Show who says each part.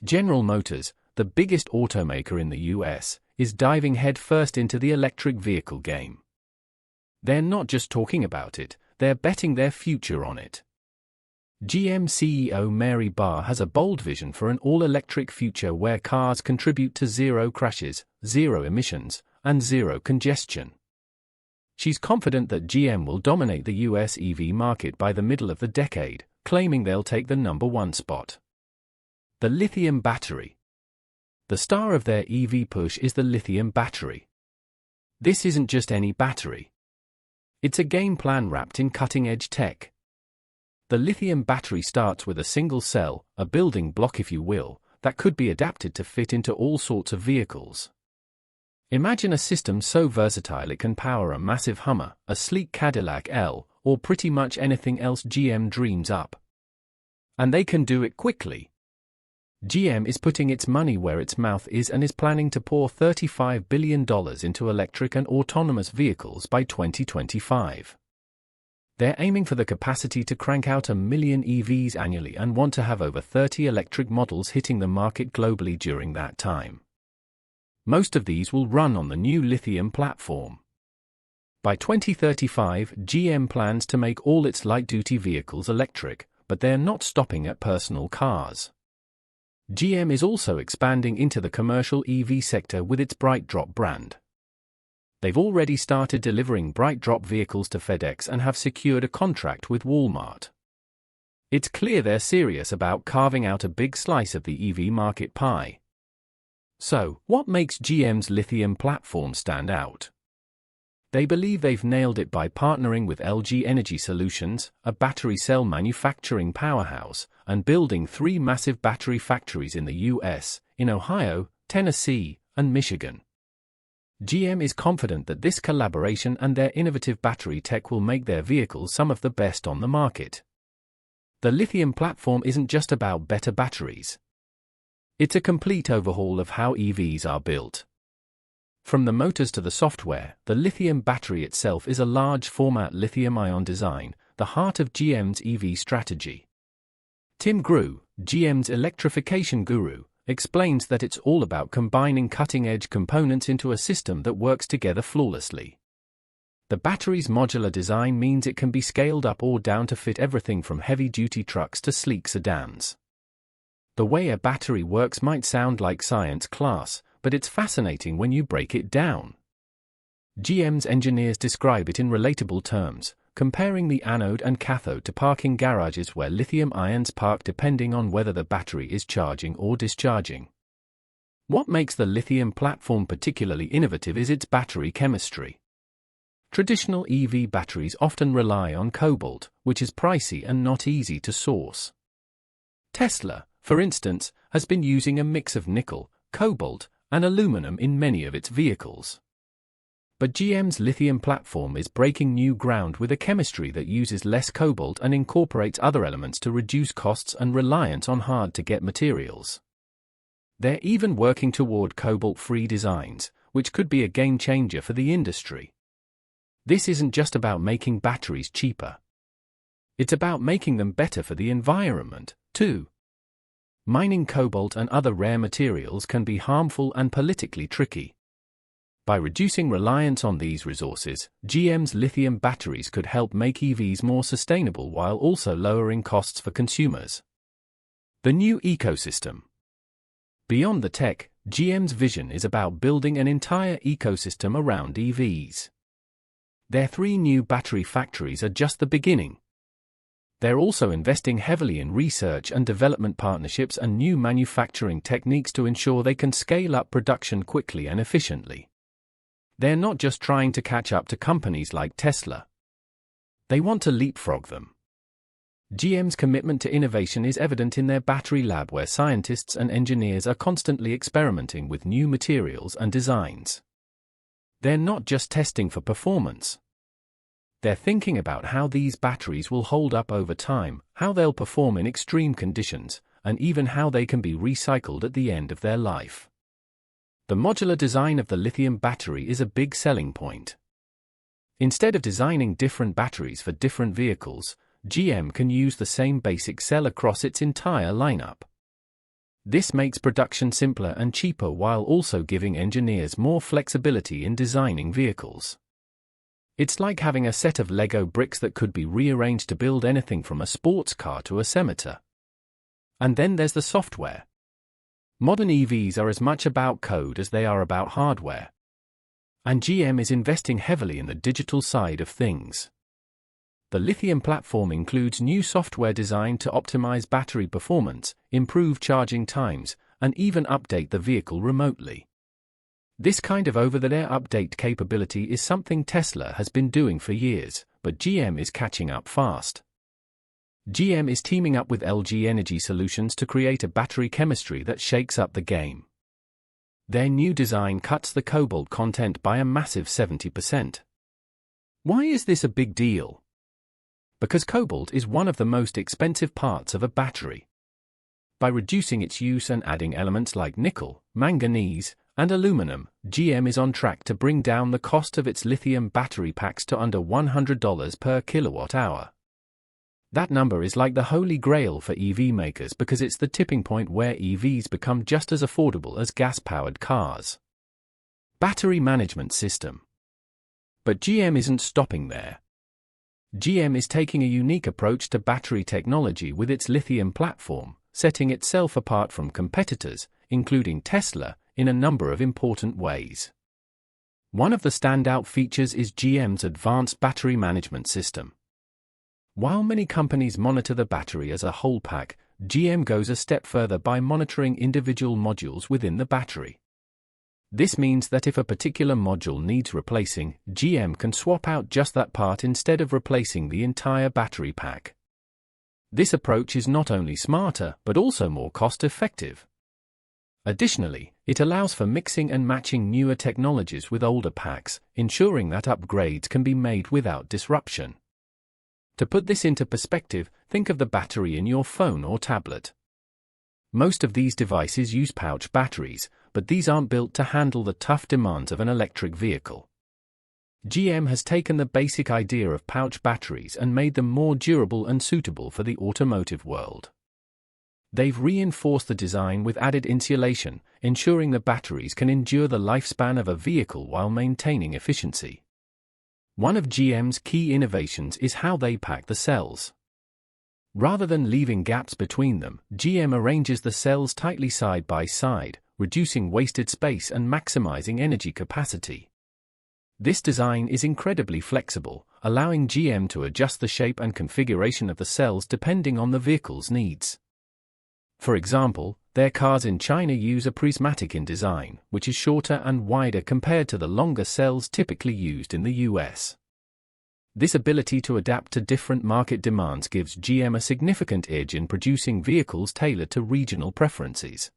Speaker 1: General Motors, the biggest automaker in the US, is diving headfirst into the electric vehicle game. They're not just talking about it, they're betting their future on it. GM CEO Mary Barra has a bold vision for an all-electric future where cars contribute to zero crashes, zero emissions, and zero congestion. She's confident that GM will dominate the US EV market by the middle of the decade, claiming they'll take the #1 spot. The lithium battery. The star of their EV push is the lithium battery. This isn't just any battery. It's a game plan wrapped in cutting-edge tech. The lithium battery starts with a single cell, a building block if you will, that could be adapted to fit into all sorts of vehicles. Imagine a system so versatile it can power a massive Hummer, a sleek Cadillac L, or pretty much anything else GM dreams up. And they can do it quickly. GM is putting its money where its mouth is and is planning to pour $35 billion into electric and autonomous vehicles by 2025. They're aiming for the capacity to crank out 1 million EVs annually and want to have over 30 electric models hitting the market globally during that time. Most of these will run on the new lithium platform. By 2035, GM plans to make all its light-duty vehicles electric, but they're not stopping at personal cars. GM is also expanding into the commercial EV sector with its BrightDrop brand. They've already started delivering BrightDrop vehicles to FedEx and have secured a contract with Walmart. It's clear they're serious about carving out a big slice of the EV market pie. So, what makes GM's lithium platform stand out? They believe they've nailed it by partnering with LG Energy Solutions, a battery cell manufacturing powerhouse, and building 3 massive battery factories in the US, in Ohio, Tennessee, and Michigan. GM is confident that this collaboration and their innovative battery tech will make their vehicles some of the best on the market. The lithium platform isn't just about better batteries. It's a complete overhaul of how EVs are built. From the motors to the software, the lithium battery itself is a large-format lithium-ion design, the heart of GM's EV strategy. Tim Grew, GM's electrification guru, explains that it's all about combining cutting-edge components into a system that works together flawlessly. The battery's modular design means it can be scaled up or down to fit everything from heavy-duty trucks to sleek sedans. The way a battery works might sound like science class, but it's fascinating when you break it down. GM's engineers describe it in relatable terms, comparing the anode and cathode to parking garages where lithium ions park depending on whether the battery is charging or discharging. What makes the lithium platform particularly innovative is its battery chemistry. Traditional EV batteries often rely on cobalt, which is pricey and not easy to source. Tesla, for instance, has been using a mix of nickel, cobalt, and aluminum in many of its vehicles. But GM's lithium platform is breaking new ground with a chemistry that uses less cobalt and incorporates other elements to reduce costs and reliance on hard-to-get materials. They're even working toward cobalt-free designs, which could be a game-changer for the industry. This isn't just about making batteries cheaper. It's about making them better for the environment, too. Mining cobalt and other rare materials can be harmful and politically tricky. By reducing reliance on these resources, GM's lithium batteries could help make EVs more sustainable while also lowering costs for consumers. The new ecosystem. Beyond the tech, GM's vision is about building an entire ecosystem around EVs. Their 3 new battery factories are just the beginning. They're also investing heavily in research and development partnerships and new manufacturing techniques to ensure they can scale up production quickly and efficiently. They're not just trying to catch up to companies like Tesla. They want to leapfrog them. GM's commitment to innovation is evident in their battery lab where scientists and engineers are constantly experimenting with new materials and designs. They're not just testing for performance. They're thinking about how these batteries will hold up over time, how they'll perform in extreme conditions, and even how they can be recycled at the end of their life. The modular design of the lithium battery is a big selling point. Instead of designing different batteries for different vehicles, GM can use the same basic cell across its entire lineup. This makes production simpler and cheaper while also giving engineers more flexibility in designing vehicles. It's like having a set of Lego bricks that could be rearranged to build anything from a sports car to a scimitar. And then there's the software. Modern EVs are as much about code as they are about hardware. And GM is investing heavily in the digital side of things. The lithium platform includes new software designed to optimize battery performance, improve charging times, and even update the vehicle remotely. This kind of over-the-air update capability is something Tesla has been doing for years, but GM is catching up fast. GM is teaming up with LG Energy Solutions to create a battery chemistry that shakes up the game. Their new design cuts the cobalt content by a massive 70%. Why is this a big deal? Because cobalt is one of the most expensive parts of a battery. By reducing its use and adding elements like nickel, manganese, and aluminum, GM is on track to bring down the cost of its lithium battery packs to under $100 per kilowatt-hour. That number is like the holy grail for EV makers because it's the tipping point where EVs become just as affordable as gas-powered cars. Battery management system. But GM isn't stopping there. GM is taking a unique approach to battery technology with its lithium platform, setting itself apart from competitors, including Tesla, in a number of important ways. One of the standout features is GM's advanced battery management system. While many companies monitor the battery as a whole pack, GM goes a step further by monitoring individual modules within the battery. This means that if a particular module needs replacing, GM can swap out just that part instead of replacing the entire battery pack. This approach is not only smarter but also more cost-effective. Additionally, it allows for mixing and matching newer technologies with older packs, ensuring that upgrades can be made without disruption. To put this into perspective, think of the battery in your phone or tablet. Most of these devices use pouch batteries, but these aren't built to handle the tough demands of an electric vehicle. GM has taken the basic idea of pouch batteries and made them more durable and suitable for the automotive world. They've reinforced the design with added insulation, ensuring the batteries can endure the lifespan of a vehicle while maintaining efficiency. One of GM's key innovations is how they pack the cells. Rather than leaving gaps between them, GM arranges the cells tightly side by side, reducing wasted space and maximizing energy capacity. This design is incredibly flexible, allowing GM to adjust the shape and configuration of the cells depending on the vehicle's needs. For example, their cars in China use a prismatic in design, which is shorter and wider compared to the longer cells typically used in the US. This ability to adapt to different market demands gives GM a significant edge in producing vehicles tailored to regional preferences.